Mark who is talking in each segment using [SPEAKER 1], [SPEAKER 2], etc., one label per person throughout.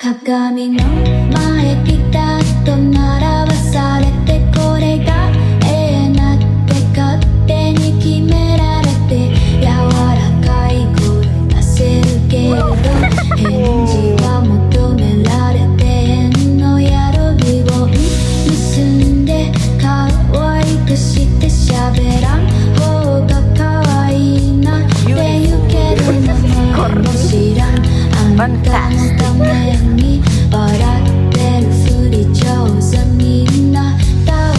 [SPEAKER 1] 鏡の前ピタッと並ばされてこれが永遠だって勝手に決められて柔らかい声出せるけれど返事は求められて変のやろびを結んで可愛くして喋らん方が可愛いなって言うけど名前も知らんあんたのために笑ってるふり上手みんなだわ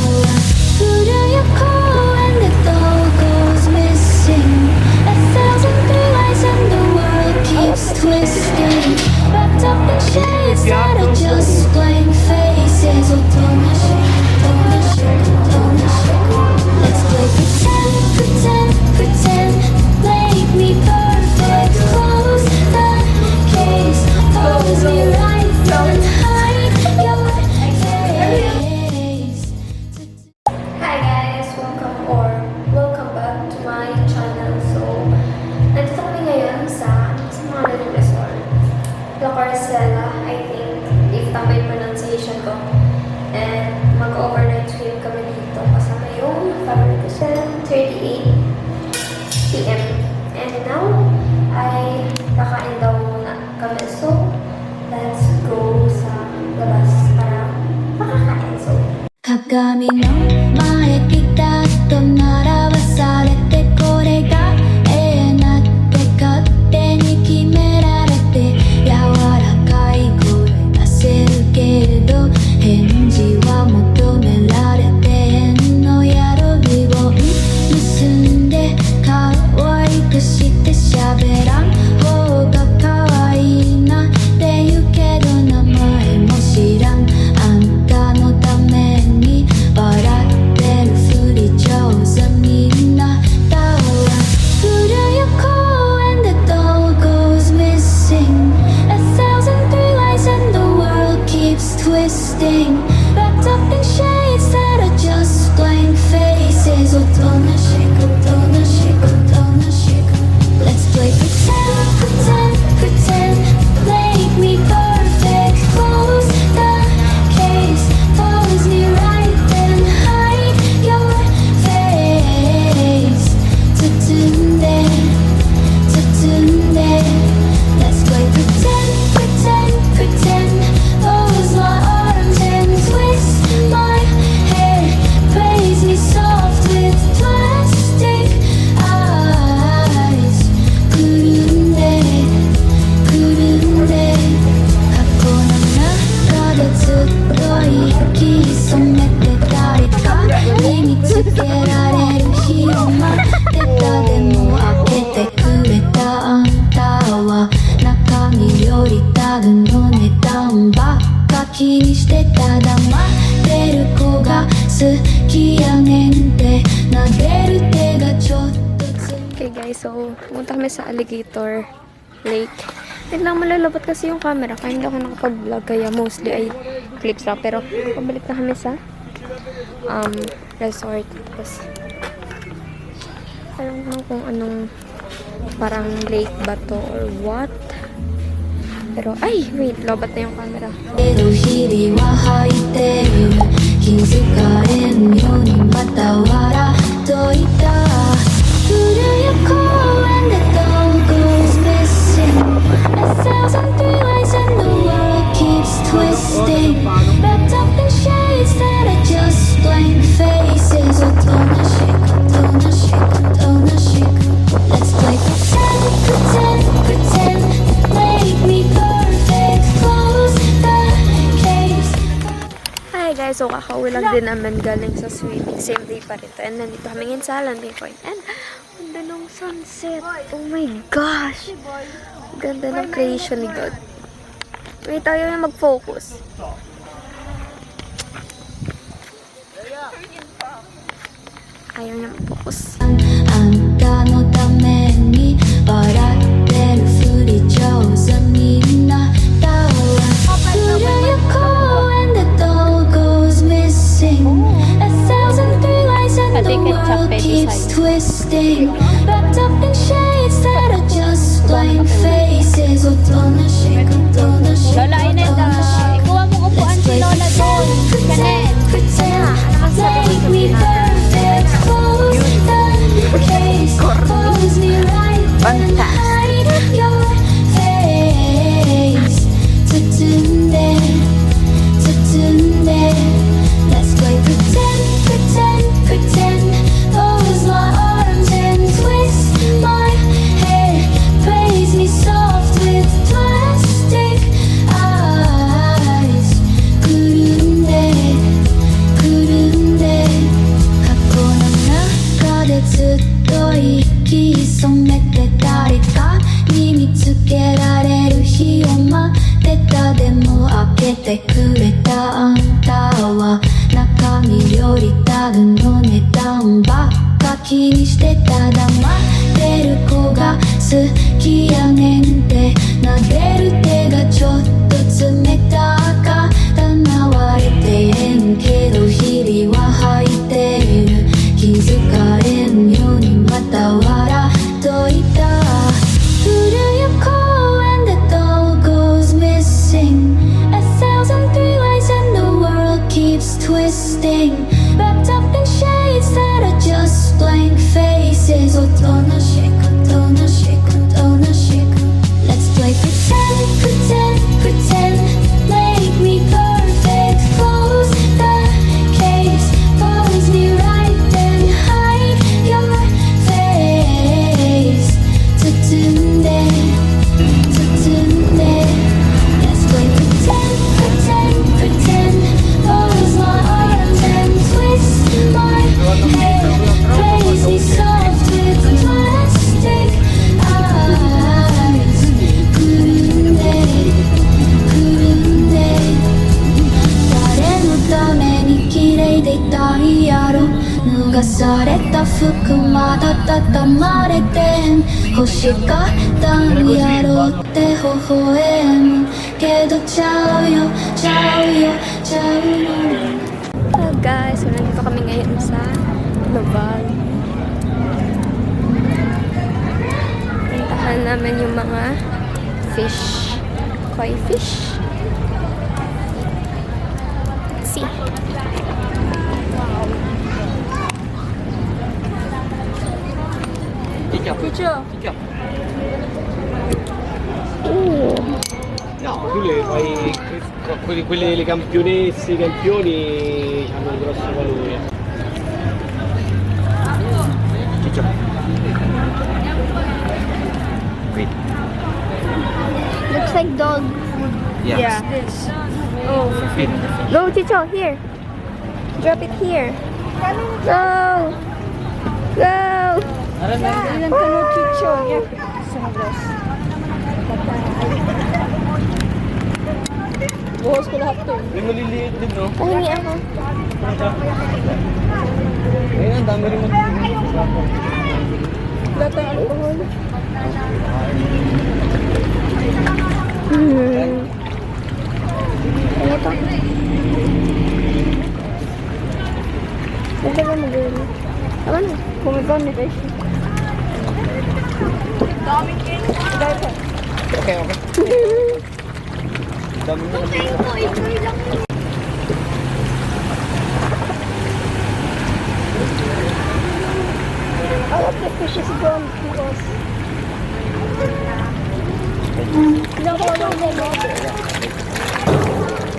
[SPEAKER 1] 古い公園で Doll goes missing A thousand blue lights and the world keeps twisting Wrapped up in shades that are just blank faces おとなしくおとなしくおとなしく Let's play pretend, pretend, pretend Make me perfect Close the case Pose me right Don't hide your face
[SPEAKER 2] Hi guys! Welcome back to my channel. So, nandito kami ngayon sa Manila Resort. La Carcela, I think, if tama yung pronunciation ko. And mag-overnight swim kami dito kasama yung family ko sa 38 PM. And now, ay kakain daw muna kami. So, let's go sa labas para makakain. So,
[SPEAKER 1] 鏡の前ピタッと並ばされてこれが永遠だって勝手に決められて柔らかい声出せるけれど返事は求められて変のやろびを結んで可愛くして喋らん方が可愛いなって言うけど名前も知らんあんたのために笑ってるふり上手みんなだわ古い公園で Doll goes missing A thousand blue lights and the world keeps twisting Wrapped up in shades that are just blank faces おとなしくおとなしくおとなしく Let's play pretend, pretend, pretend Make me perfect Close the case Pose me right Then hide your face 包んで包んで Let's play pretend, pretend, pretend Close my arms and twist my hair Praise me soft with plastic eyes くるんでくるんで過去の中でずっと息潜めて誰かに見つけられる日を待ってたでも開けてくれたあんたは中身よりタグの値段ばっか気にしてた黙ってる子が好きやねんって撫でる手がちょっと
[SPEAKER 2] okay guys, so pumunta kami sa Alligator Lake. Biglang malalabot kasi yung camera kaya hindi ako nakapag-vlog kaya mostly ay clips lang. Pero pabalik na kami sa resort. Tapos alam ko kung anong parang lake ba to or what. Pero ay wait, lobat na yung camera.
[SPEAKER 1] けど日々は履いている気づかれんようにまた笑っといた古い公園で Doll goes missing A thousand blue lights and the world keeps twisting Wrapped up in shades that are just blank faces おとなしくおとなしくおとなしく Let's play pretend, pretend, pretend Make me perfect Close the case
[SPEAKER 2] Hi guys, so kakauwi lang din namin galing sa swimming. Same day pa rin to. And nandito kami ngayon sa landing point. And ganda ng sunset. Oh my gosh. Ganda ng creation ni God. Wait, tayo na mag-focus. Ayaw niya mag-focus.
[SPEAKER 1] あんたのために笑ってるふり上手みんなだわ古い公園で Doll goes missing A thousand blue lights and the world keeps twisting Wrapped up in shades that are just blank faces おとなしくおとなしくてくれたあんたは中身よりタグの値段ばっか気にしてた。黙ってる子が好きやねんって撫でる手がちょっと冷たかったな。割れてへんけど日々は吐いている。気づかれんようにまた笑っといた。古い公園で doll goes missing. 1,000 three lights and the world keeps twisting. Wrapped up in shades that are just blank faces. おとなしくとなしくとなしく Let's play pretend, pretend, pretend. Make me perfect. Close the case. Follows me right then. Hide your face. Tutunde, tutunde. Let's play pretend, pretend, pretend. Close my arms and twist my head. Place me soft with plastic eyes. Kurunde, kurunde. 誰のために綺麗でいたいやろ。脱がされた服まだ畳まれてん。欲しかったんやろって微笑むけどちゃうよちゃうよちゃうの。
[SPEAKER 2] Hello guys, so nandito kami ngayon sa Laval. Puntahan namin yung mga fish. Koi fish. Let's see. Picture.
[SPEAKER 3] No, quelli le campionesse, i campioni hanno un grosso valore. Ciccio. Qui.
[SPEAKER 2] Looks like dog.
[SPEAKER 3] Yeah.
[SPEAKER 2] This. Oh,
[SPEAKER 3] Qui.
[SPEAKER 2] go Chicho, here. Drop it here. Go. Go. Ilan ka no Chicho?
[SPEAKER 4] Buhos ko lahat to.
[SPEAKER 3] May maliliit din, no?
[SPEAKER 2] Pahingi ako.
[SPEAKER 3] Ayun, ang dami rin
[SPEAKER 4] Lahat ng alcohol.
[SPEAKER 2] Ano ito? Ito ba mag-gano? Tama na. Pumigaw ni Beshi.
[SPEAKER 3] Okay. Dami mo na.
[SPEAKER 2] All of the fish is gone to us. Nakuha mo mo.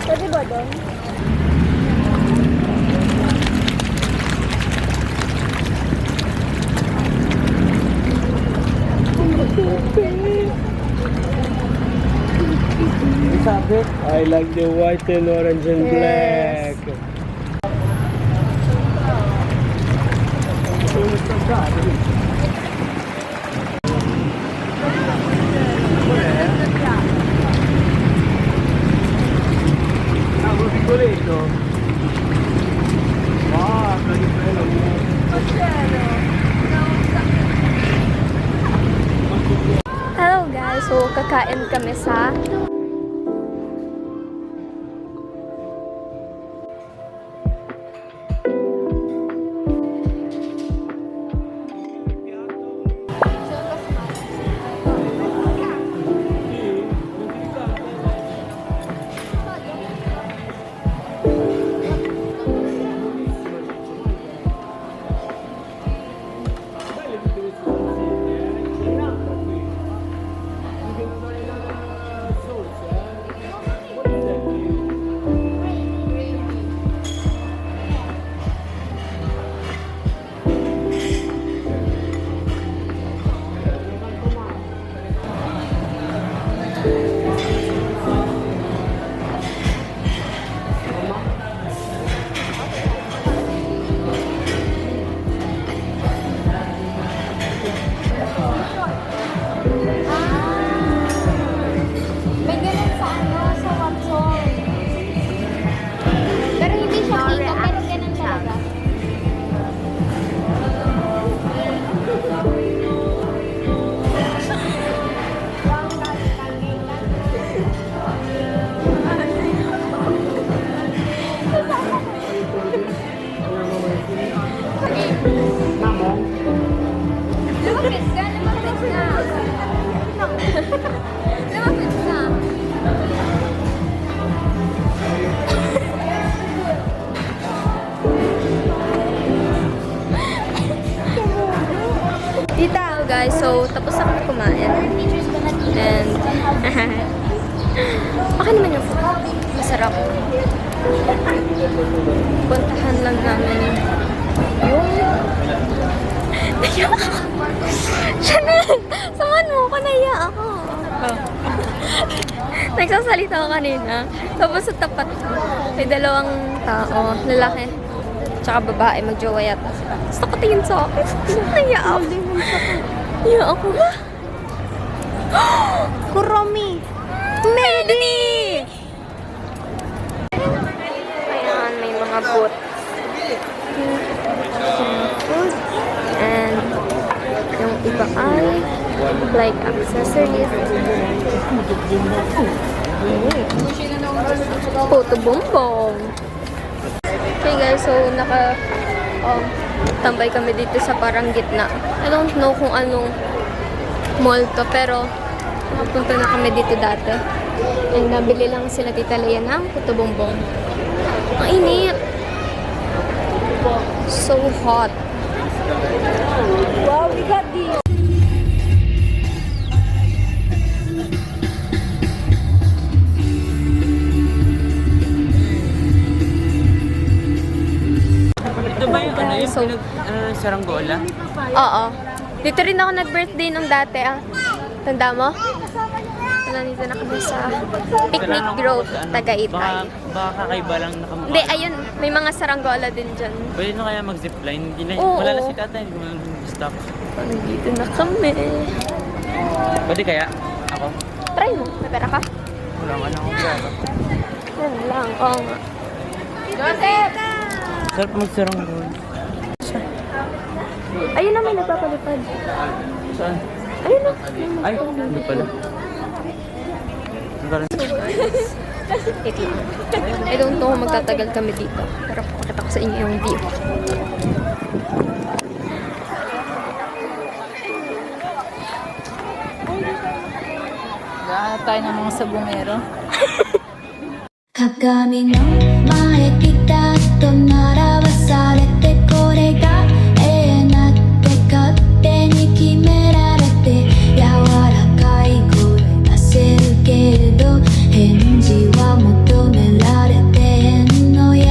[SPEAKER 2] Pwede ba doon?
[SPEAKER 3] I like the white and orange and
[SPEAKER 2] Yes.
[SPEAKER 3] black. Ah, quello piccoletto. Guarda che bello.
[SPEAKER 2] Hello guys, so kakain kami sa So, tapos na kami kumain. And, okay naman yung food. Masarap. Puntahan lang namin yung... Naiyak ako. Chanel! Saman mo ko, naiyak ako. Nagsasalita ako kanina. Tapos sa tapat ko, may dalawang tao, lalaki, tsaka babae, mag-jowa yata sila. Gusto ko tingin sa akin. Naiyak ako. Naiyak ako. Kuromi! Melody! Ayan, may mga boot. Food. And yung iba ay like accessories. Photo bonbon. Okay guys, so tambay kami dito sa parang gitna. I don't know kung anong mall to, pero nakapunta na kami dito dati. And nabili lang sila Tita Lea ng photo bonbon. Ang init. So hot.
[SPEAKER 4] Wow, we got these.
[SPEAKER 5] Ito ba yung ano yung
[SPEAKER 2] So,
[SPEAKER 5] saranggola?
[SPEAKER 2] Oo. Dito rin ako nag-birthday nung dati Tanda mo? Nandito na kami sa Picnic Grove, Tagaytay.
[SPEAKER 5] Baka kakaiba lang nakamukha.
[SPEAKER 2] Hindi, ayun. May mga saranggola din dyan.
[SPEAKER 5] Pwede na kaya mag-zipline?
[SPEAKER 2] Oo.
[SPEAKER 5] Wala na si tatay, hindi mo na stop.
[SPEAKER 2] Nandito na kami.
[SPEAKER 5] Pwede kaya? Ako?
[SPEAKER 2] Try mo. May pera ka?
[SPEAKER 5] Wala ka na ako pera.
[SPEAKER 2] Yan lang. Oo nga. Joseph!
[SPEAKER 5] Sarap mag-saranggola.
[SPEAKER 2] Ayun na, may nagpapalipad.
[SPEAKER 5] Saan?
[SPEAKER 2] Ayun na.
[SPEAKER 5] Ay, hindi pala. Ang galing.
[SPEAKER 2] Wait lang. I don't know kung magtatagal kami dito. Pero pakita ko sa inyo yung view.
[SPEAKER 4] Lahat tayo ng mga sabungero.
[SPEAKER 1] 鏡の前ピタッと並ばされてこれが永遠だって勝手に決められて柔らかい声出せるけれど返事は求められて変の宿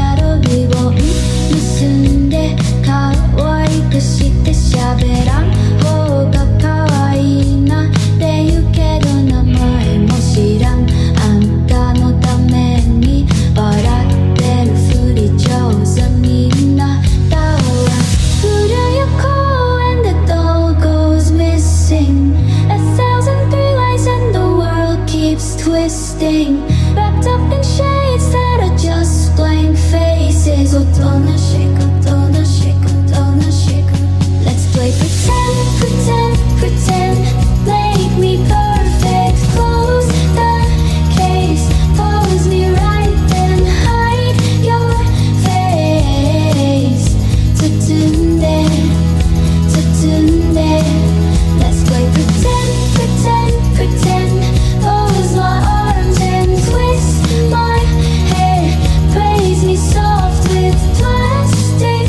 [SPEAKER 1] りを結んで可愛くして喋らん方が可愛いなって言うけど名前も知らんあんたのために笑ってるふり上手みんなだわ古谷公園で doll goes missing A thousand three lights and the world keeps twisting Wrapped up in shades that are just blank faces おとなしくおとなしくおとなしく Let's play pretend, pretend, pretend Make me perfect Close the case Pose me right then hide your face 包んで Let's play pretend, pretend, pretend Close my arms and twist my hair Praise me soft with plastic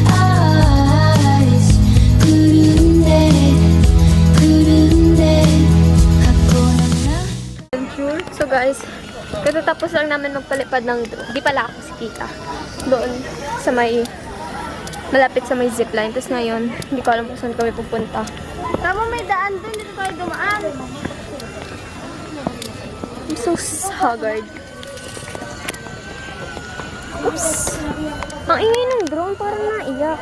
[SPEAKER 1] eyes くるんで箱の中
[SPEAKER 2] So guys, katatapos lang namin magpalipad ng drone. Di pala ako si Tita. Doon sa malapit sa may zipline. Tapos ngayon, hindi ko alam kung saan kami pupunta.
[SPEAKER 4] Tama, may daan doon. Dito tayo dumaan.
[SPEAKER 2] I'm so haggard. Oops! Ang ingay ng drone, parang naiyak.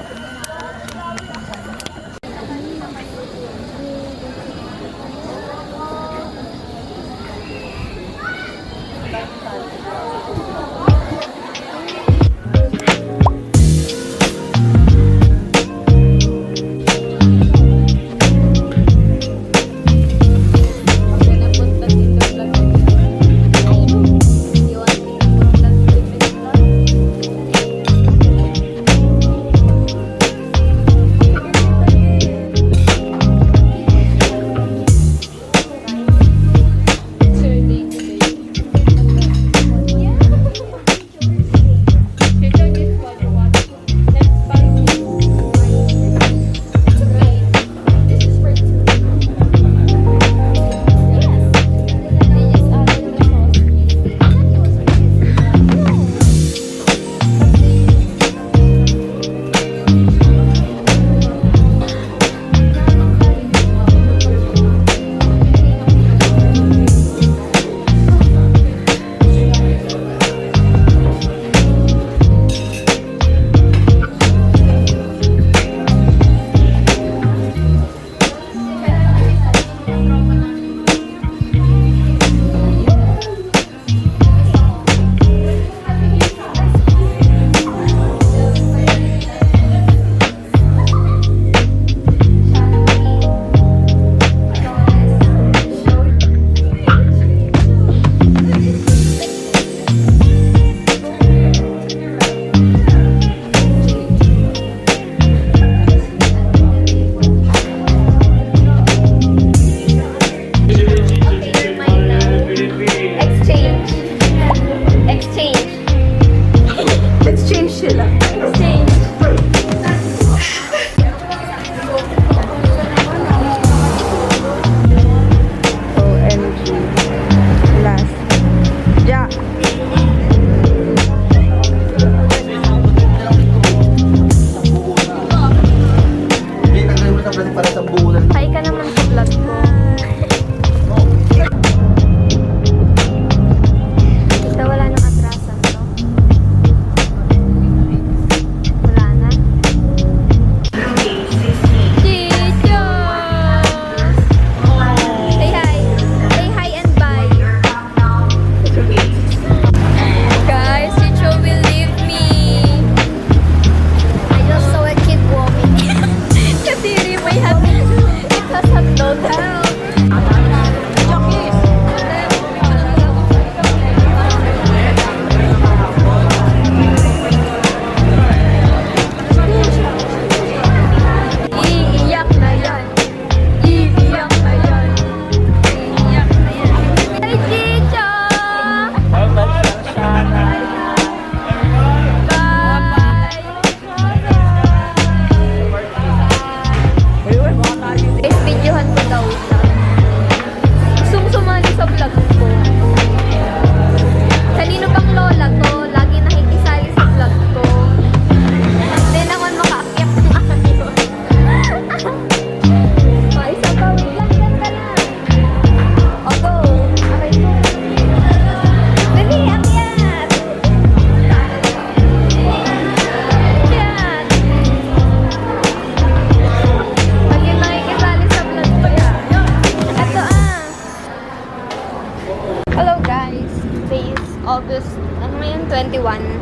[SPEAKER 2] everyone.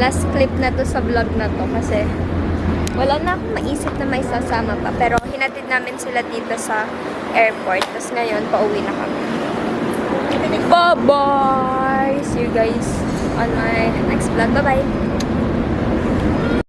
[SPEAKER 2] Last clip na to sa vlog na to kasi wala na akong maisip na may sasama pa. Pero hinatid namin sila dito sa airport. Tapos ngayon, pauwi na kami. Bye-bye! See you guys on my next vlog. Bye-bye!